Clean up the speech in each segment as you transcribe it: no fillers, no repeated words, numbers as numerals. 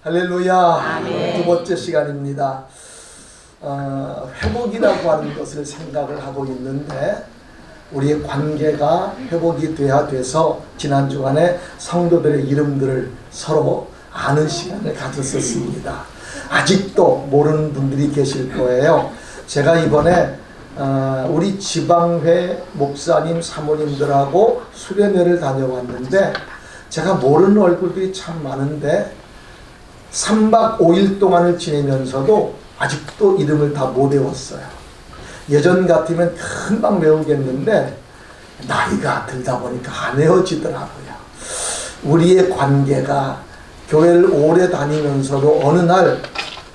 할렐루야. 아멘. 두 번째 시간입니다. 회복이라고 하는 것을 생각을 하고 있는데 우리의 관계가 회복이 돼서 지난 주간에 성도들의 이름들을 서로 아는 시간을 가졌었습니다. 아직도 모르는 분들이 계실 거예요. 제가 이번에 우리 지방회 목사님 사모님들하고 수련회를 다녀왔는데 제가 모르는 얼굴들이 참 많은데 3박 5일 동안을 지내면서도 아직도 이름을 다 못 외웠어요. 예전 같으면 금방 외우겠는데 나이가 들다 보니까 안 외워지더라고요. 우리의 관계가 교회를 오래 다니면서도 어느 날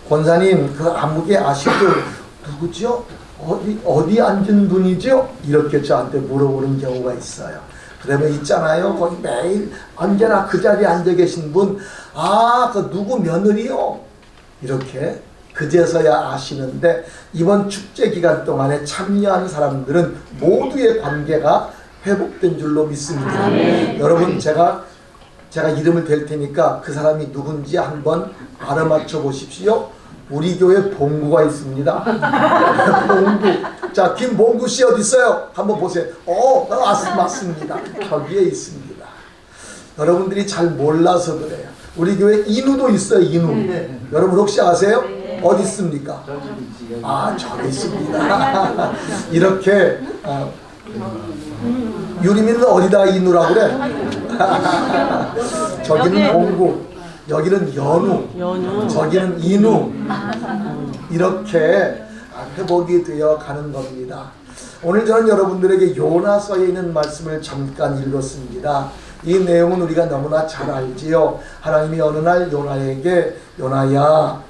권사님 그 아무개 아시죠? 누구죠? 어디 앉은 분이죠? 이렇게 저한테 물어보는 경우가 있어요. 그러면 있잖아요. 거기 매일 언제나 그 자리에 앉아 계신 분, 그 누구 며느리요? 이렇게 그제서야 아시는데 이번 축제 기간 동안에 참여한 사람들은 모두의 관계가 회복된 줄로 믿습니다. 여러분 제가 이름을 댈 테니까 그 사람이 누군지 한번 알아맞혀 보십시오. 우리 교회 봉구가 있습니다. 봉구. 자, 김봉구 씨 어디 있어요? 한번 보세요. 맞습니다. 저기에 있습니다. 여러분들이 잘 몰라서 그래요. 우리 교회 인우도 있어요. 인우. 여러분 혹시 아세요? 어디 있습니까? 저기 있습니다. 이렇게 유리민은 어디다 인우라고 그래? 저기는 봉구, 여기는 연우, 저기는 인우. 이렇게 회복이 되어 가는 겁니다. 오늘 저는 여러분들에게 요나서에 있는 말씀을 잠깐 읽었습니다. 이 내용은 우리가 너무나 잘 알지요. 하나님이 어느 날 요나에게 요나야,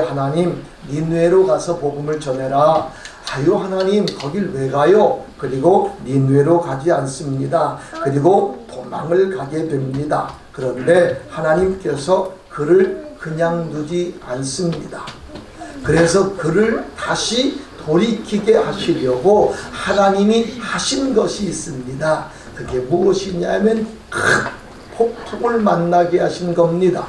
하나님 니느웨로 가서 복음을 전해라. 아유 하나님 거길 왜 가요? 그리고 니느웨로 가지 않습니다. 그리고 도망을 가게 됩니다. 그런데 하나님께서 그를 그냥 두지 않습니다. 그래서 그를 다시 돌이키게 하시려고 하나님이 하신 것이 있습니다. 그게 무엇이냐면 큰 폭풍을 만나게 하신 겁니다.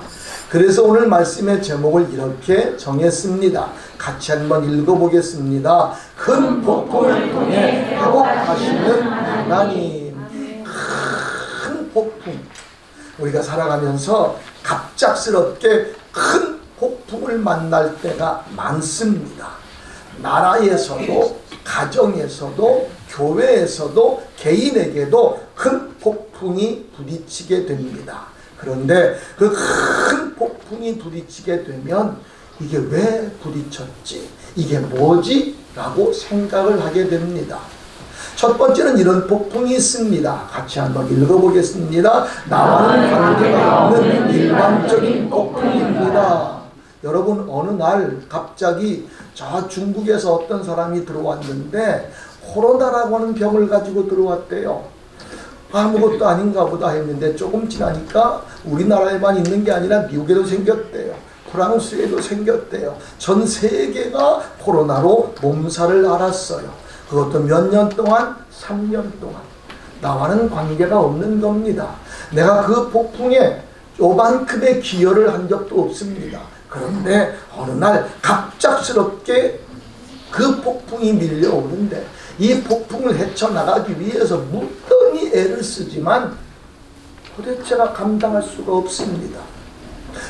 그래서 오늘 말씀의 제목을 이렇게 정했습니다. 같이 한번 읽어보겠습니다. 큰 폭풍을 통해 회복하시는 하나님. 큰 폭풍. 우리가 살아가면서 갑작스럽게 큰 폭풍을 만날 때가 많습니다. 나라에서도 가정에서도 교회에서도 개인에게도 큰 폭풍이 부딪히게 됩니다. 그런데 그 큰 폭풍이 부딪히게 되면 이게 왜 부딪혔지? 이게 뭐지? 라고 생각을 하게 됩니다. 첫 번째는 이런 폭풍이 있습니다. 같이 한번 읽어보겠습니다. 나와는 관계가 없는 일반적인 폭풍입니다. 여러분 어느 날 갑자기 저 중국에서 어떤 사람이 들어왔는데 코로나라고 하는 병을 가지고 들어왔대요. 아무것도 아닌가 보다 했는데 조금 지나니까 우리나라에만 있는 게 아니라 미국에도 생겼대요. 프랑스에도 생겼대요. 전 세계가 코로나로 몸살을 앓았어요. 그것도 몇 년 동안? 3년 동안. 나와는 관계가 없는 겁니다. 내가 그 폭풍에 요만큼의 기여를 한 적도 없습니다. 그런데 어느 날 갑작스럽게 그 폭풍이 밀려오는데 이 폭풍을 헤쳐나가기 위해서 무던히 애를 쓰지만 도대체가 감당할 수가 없습니다.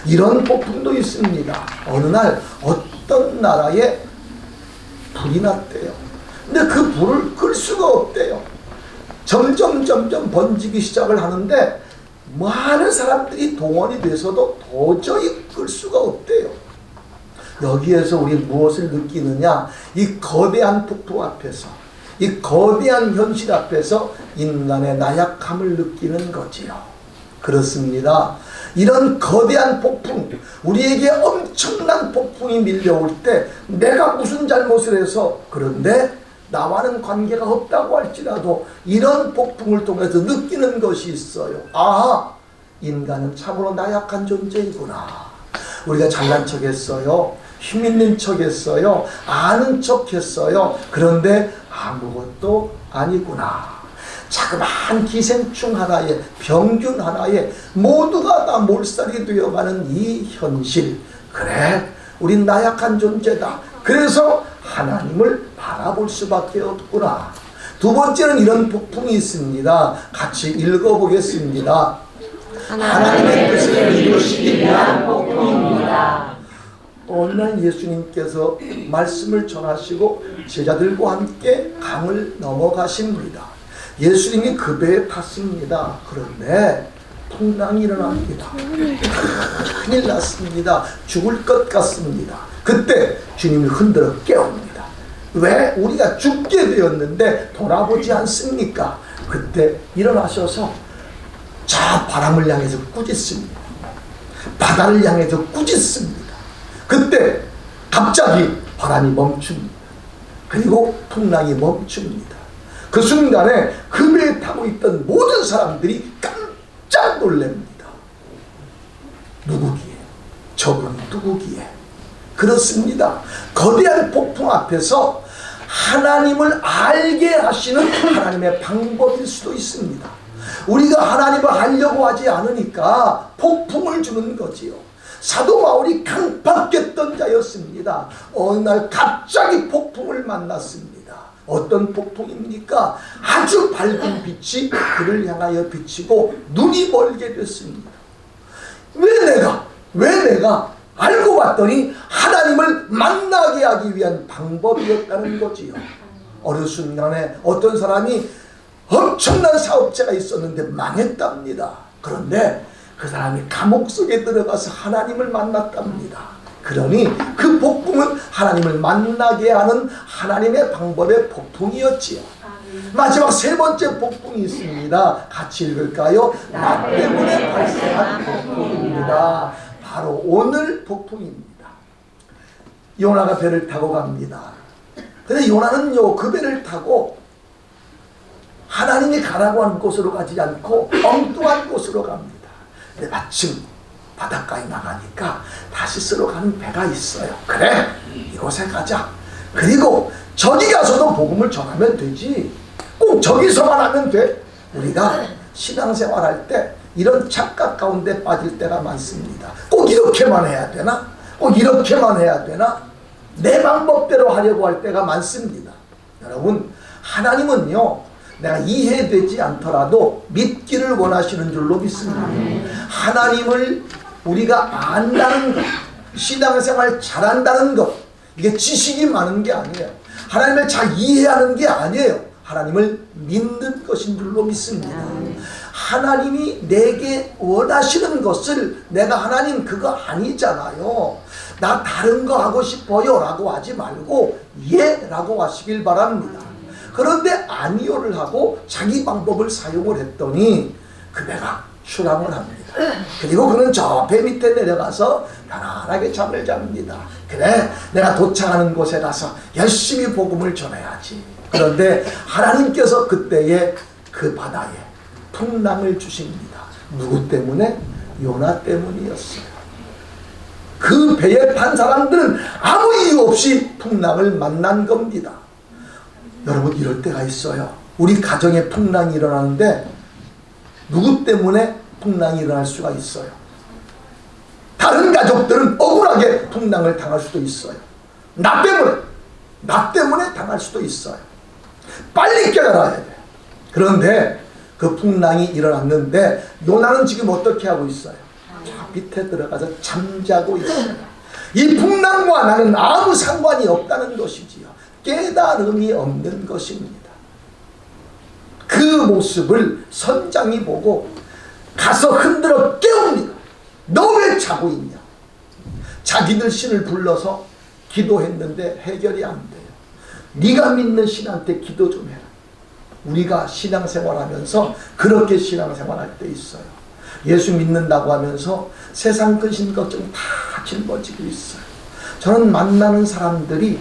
이런 폭풍도 있습니다. 어느 날 어떤 나라에 불이 났대요. 근데 그 불을 끌 수가 없대요. 점점 번지기 시작을 하는데 많은 사람들이 동원이 돼서도 도저히 끌 수가 없대요. 여기에서 우리 무엇을 느끼느냐? 이 거대한 폭풍 앞에서, 이 거대한 현실 앞에서 인간의 나약함을 느끼는 거지요. 그렇습니다. 이런 거대한 폭풍, 우리에게 엄청난 폭풍이 밀려올 때 내가 무슨 잘못을 해서, 그런데 나와는 관계가 없다고 할지라도 이런 폭풍을 통해서 느끼는 것이 있어요. 인간은 참으로 나약한 존재이구나. 우리가 잘난 척 했어요. 힘 있는 척 했어요. 아는 척 했어요. 그런데 아무것도 아니구나. 자그마한 기생충 하나에, 병균 하나에 모두가 다 몰살이 되어가는 이 현실. 그래, 우린 나약한 존재다. 그래서 하나님을 바라볼 수밖에 없구나. 두 번째는 이런 폭풍이 있습니다. 같이 읽어보겠습니다. 하나님의 뜻을 이루시기 위한 폭풍입니다. 어느 날 예수님께서 말씀을 전하시고 제자들과 함께 강을 넘어가십니다. 예수님이 그 배에 탔습니다. 그런데 풍랑이 일어납니다. 큰일 났습니다. 죽을 것 같습니다. 그때 주님이 흔들어 깨웁니다. 왜 우리가 죽게 되었는데 돌아보지 않습니까? 그때 일어나셔서 저 바람을 향해서 꾸짖습니다. 바다를 향해서 꾸짖습니다. 그때 갑자기 바람이 멈춥니다. 그리고 풍랑이 멈춥니다. 그 순간에 그 배에 타고 있던 모든 사람들이 깜짝 놀랍니다. 누구기에? 저분 누구기에? 그렇습니다. 거대한 폭풍 앞에서 하나님을 알게 하시는 하나님의 방법일 수도 있습니다. 우리가 하나님을 알려고 하지 않으니까 폭풍을 주는 거지요. 사도 바울이 강팍했던 자였습니다. 어느 날 갑자기 폭풍을 만났습니다. 어떤 폭풍입니까? 아주 밝은 빛이 그를 향하여 비치고 눈이 멀게 됐습니다. 왜 내가 알고 봤더니 하나님을 만나게 하기 위한 방법이었다는 거지요. 어느 순간에 어떤 사람이 엄청난 사업체가 있었는데 망했답니다. 그런데 그 사람이 감옥 속에 들어가서 하나님을 만났답니다. 그러니 그 폭풍은 하나님을 만나게 하는 하나님의 방법의 폭풍이었지요. 마지막 세 번째 폭풍이 있습니다. 같이 읽을까요? 나 때문에 발생한 폭풍입니다. 바로 오늘 폭풍입니다. 요나가 배를 타고 갑니다. 근데 요나는요, 그 배를 타고 하나님이 가라고 하는 곳으로 가지 않고 엉뚱한 곳으로 갑니다. 근데 마침 바닷가에 나가니까 다시스로 가는 배가 있어요. 그래, 이곳에 가자. 그리고 저기 가서도 복음을 전하면 되지. 꼭 저기서만 하면 돼. 우리가 신앙생활할 때 이런 착각 가운데 빠질 때가 많습니다. 꼭 이렇게만 해야 되나? 꼭 이렇게만 해야 되나? 내 방법대로 하려고 할 때가 많습니다. 여러분, 하나님은요, 내가 이해되지 않더라도 믿기를 원하시는 줄로 믿습니다. 하나님을 우리가 안다는 것, 신앙생활 잘한다는 것, 이게 지식이 많은 게 아니에요. 하나님을 잘 이해하는 게 아니에요. 하나님을 믿는 것인 줄로 믿습니다. 하나님이 내게 원하시는 것을 내가 하나님 그거 아니잖아요. 나 다른 거 하고 싶어요 라고 하지 말고 예 라고 하시길 바랍니다. 그런데 아니요를 하고 자기 방법을 사용을 했더니 그 배가 출항을 합니다. 그리고 그는 저 배 밑에 내려가서 편안하게 잠을 잡니다. 그래, 내가 도착하는 곳에 가서 열심히 복음을 전해야지. 그런데 하나님께서 그때에 그 바다에 풍랑을 주십니다. 누구 때문에? 요나 때문이었어요. 그 배에 탄 사람들은 아무 이유 없이 풍랑을 만난 겁니다. 여러분, 이럴 때가 있어요. 우리 가정에 풍랑이 일어나는데 누구 때문에 풍랑이 일어날 수가 있어요. 다른 가족들은 억울하게 풍랑을 당할 수도 있어요. 나 때문에 당할 수도 있어요. 빨리 깨달아야 돼요. 그런데 그 풍랑이 일어났는데 요나는 지금 어떻게 하고 있어요? 저 밑에 들어가서 잠자고 있어요. 이 풍랑과 나는 아무 상관이 없다는 것이지요. 깨달음이 없는 것입니다. 그 모습을 선장이 보고 가서 흔들어 깨웁니다. 너 왜 자고 있냐? 자기들 신을 불러서 기도했는데 해결이 안 돼요. 네가 믿는 신한테 기도 좀 해라. 우리가 신앙생활하면서 그렇게 신앙생활할 때 있어요. 예수 믿는다고 하면서 세상 근심 걱정 다 짊어지고 있어요. 저는 만나는 사람들이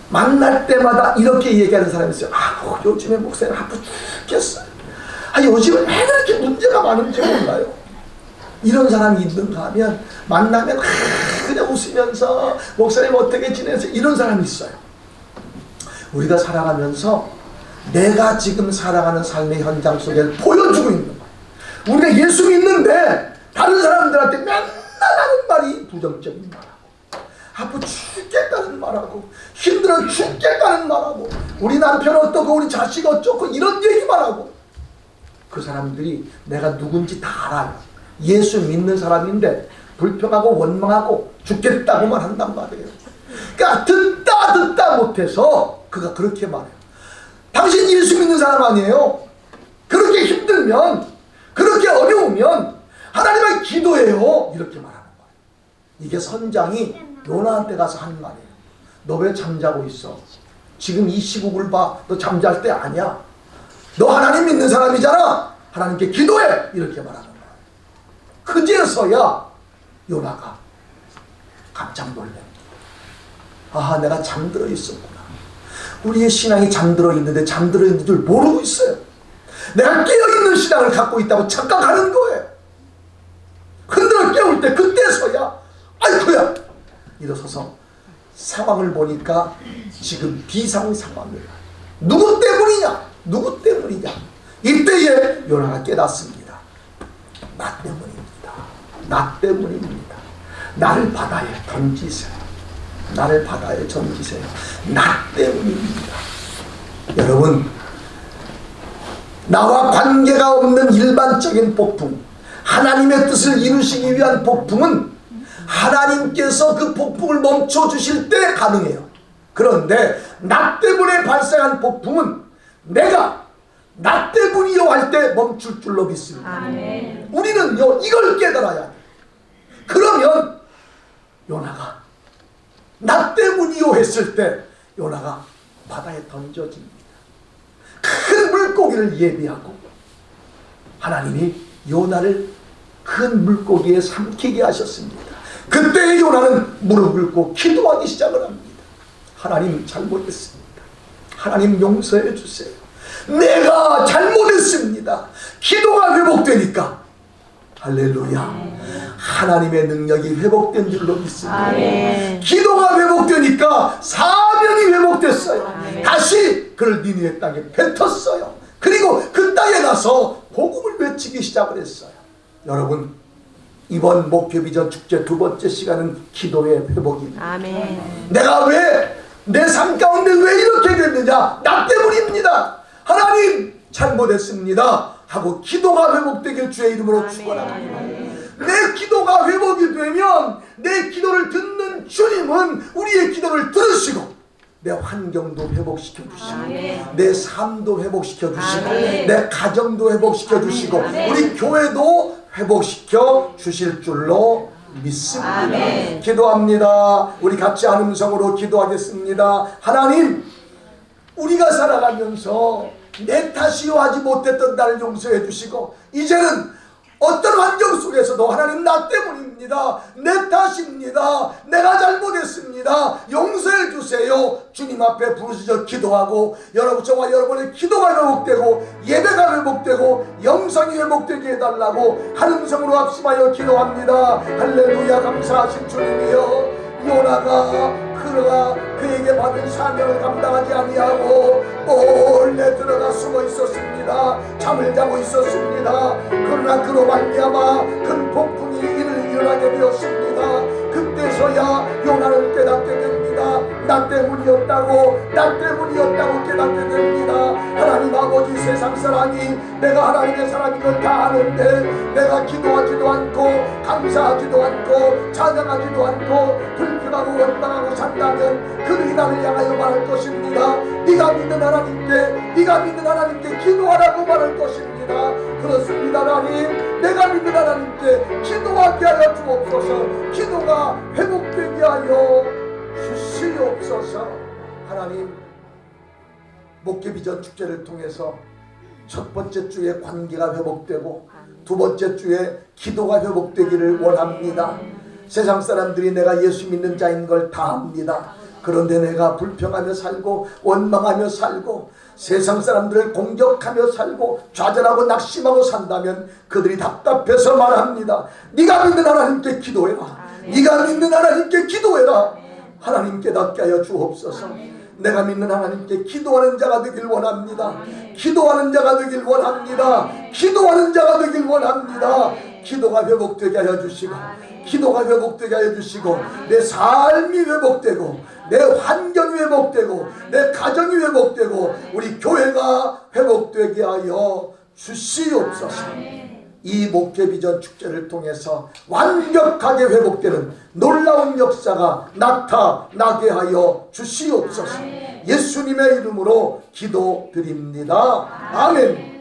만날 때마다 이렇게 얘기하는 사람이 있어요. 아, 요즘에 목사님 아프 죽겠어요. 아, 요즘에 왜 그렇게 문제가 많은지 몰라요. 이런 사람이 있는가 하면 만나면 그냥 웃으면서 목사님 어떻게 지내세요? 이런 사람이 있어요. 우리가 살아가면서 내가 지금 살아가는 삶의 현장 속에 보여주고 있는 거예요. 우리가 예수 믿는데 다른 사람들한테 맨날 하는 말이 부정적인 말하고, 아프 죽겠다는 말하고, 힘들어 죽겠다는 말하고, 우리 남편 어떻고 우리 자식 어쩌고 이런 얘기만 하고, 그 사람들이 내가 누군지 다 알아요. 예수 믿는 사람인데 불평하고 원망하고 죽겠다고만 한단 말이에요. 그러니까 듣다 못해서 그가 그렇게 말해요. 당신 예수 믿는 사람 아니에요? 그렇게 힘들면, 그렇게 어려우면 하나님을 기도해요. 이렇게 말하는 거예요. 이게 선장이 요나한테 가서 한 말이에요. 너 왜 잠자고 있어? 지금 이 시국을 봐. 너 잠잘 때 아니야. 너 하나님 믿는 사람이잖아. 하나님께 기도해. 이렇게 말하는 거예요. 그제서야 요나가 깜짝 놀랍니다. 아, 내가 잠들어 있었구나. 우리의 신앙이 잠들어 있는데 잠들어 있는 줄 모르고 있어요. 내가 깨어있는 신앙을 갖고 있다고 착각하는 거예요. 흔들어 깨울 때 그때서야 아이고야 일어서서 상황을 보니까 지금 비상 상황이야. 누구 때문이냐? 누구 때문이냐? 이때에 요나가 깨닫습니다. 나 때문입니다. 나 때문입니다. 나를 바다에 던지세요. 나를 바다에 던지세요. 나 때문입니다. 여러분, 나와 관계가 없는 일반적인 폭풍, 하나님의 뜻을 이루시기 위한 폭풍은 하나님께서 그 폭풍을 멈춰주실 때 가능해요. 그런데 나 때문에 발생한 폭풍은 내가 나 때문이요 할 때 멈출 줄로 믿습니다. 아멘. 우리는요 이걸 깨달아야 돼요. 그러면 요나가 나 때문이요 했을 때 요나가 바다에 던져집니다. 큰 물고기를 예비하고 하나님이 요나를 큰 물고기에 삼키게 하셨습니다. 그때 요나는 무릎을 꿇고 기도하기 시작을 합니다. 하나님 잘못했습니다. 하나님 용서해 주세요. 내가 잘못했습니다. 기도가 회복되니까 할렐루야. 하나님의 능력이 회복된 줄로 믿습니다. 아멘. 기도가 회복되니까 사명이 회복됐어요. 아멘. 다시 그를 니느웨 땅에 뱉었어요. 그리고 그 땅에 가서 복음을 외치기 시작을 했어요. 여러분, 이번 목표비전 축제 두 번째 시간은 기도의 회복입니다. 아멘. 내가 왜 내 삶 가운데 왜 이렇게 됐느냐? 나 때문입니다. 하나님 잘못했습니다 하고 기도가 회복되길 주의 이름으로 축원합니다. 내 기도가 회복이 되면 내 기도를 듣는 주님은 우리의 기도를 들으시고 내 환경도 회복시켜 주시고 내 삶도 회복시켜 주시고 내 가정도 회복시켜 주시고 우리 교회도 회복시켜 주실 줄로 믿습니다. 아멘. 기도합니다. 우리 같이 한 음성으로 기도하겠습니다. 하나님, 우리가 살아가면서 내 탓이요 하지 못했던 나를 용서해 주시고 이제는 어떤 환경 속에서도 하나님 나 때문입니다. 내 탓입니다. 내가 잘못했습니다. 용서해 주세요. 주님 앞에 부르짖어 기도하고 여러분, 저와 여러분의 기도가 회복되고 예배가 회복되고 영성이 회복되게 해달라고 한 음성으로 합심하여 기도합니다. 할렐루야. 감사하신 주님이여, 요나가 그가 그에게 받은 사명을 감당하지 아니하고 몰래 들어가 숨어 있었습니다. 잠을 자고 있었습니다. 그러나 그로 말미암아 큰 폭풍이 일어나게 되었습니다. 그때서야 요나는 깨닫게 됩니다. 나 때문이었다고 깨닫게 됩니다. 하나님 아버지, 세상 사람이 내가 하나님의 사람인 걸 다 아는데 내가 기도하지도 않고 감사하지도 않고 찬양하지도 않고 불평하고 원망하고 산다면 그들이 나를 향하여 말할 것입니다. 네가 믿는 하나님께 기도하라고 말할 것입니다. 그렇습니다. 하나님, 내가 믿는 하나님께 기도하게 하여 주옵소서. 기도가 회복되게 하여 주시옵소서. 하나님, 목회비전 축제를 통해서 첫 번째 주에 관계가 회복되고 두 번째 주에 기도가 회복되기를 원합니다. 세상 사람들이 내가 예수 믿는 자인 걸 다 압니다. 그런데 내가 불평하며 살고 원망하며 살고 세상 사람들을 공격하며 살고 좌절하고 낙심하고 산다면 그들이 답답해서 말합니다. 네가 믿는 하나님께 기도해라. 네가 믿는 하나님께 기도해라. 하나님 깨닫게 하여 주옵소서. 내가 믿는 하나님께 기도하는 자가 되길 원합니다. 기도하는 자가 되길 원합니다. 기도하는 자가 되길 원합니다. 기도가 회복되게 하여 주시고, 기도가 회복되게 하여 주시고, 내 삶이 회복되고, 내 환경이 회복되고, 내 가정이 회복되고, 우리 교회가 회복되게 하여 주시옵소서. 이 목회 비전 축제를 통해서 완벽하게 회복되는 놀라운 역사가 나타나게 하여 주시옵소서. 예수님의 이름으로 기도드립니다. 아멘.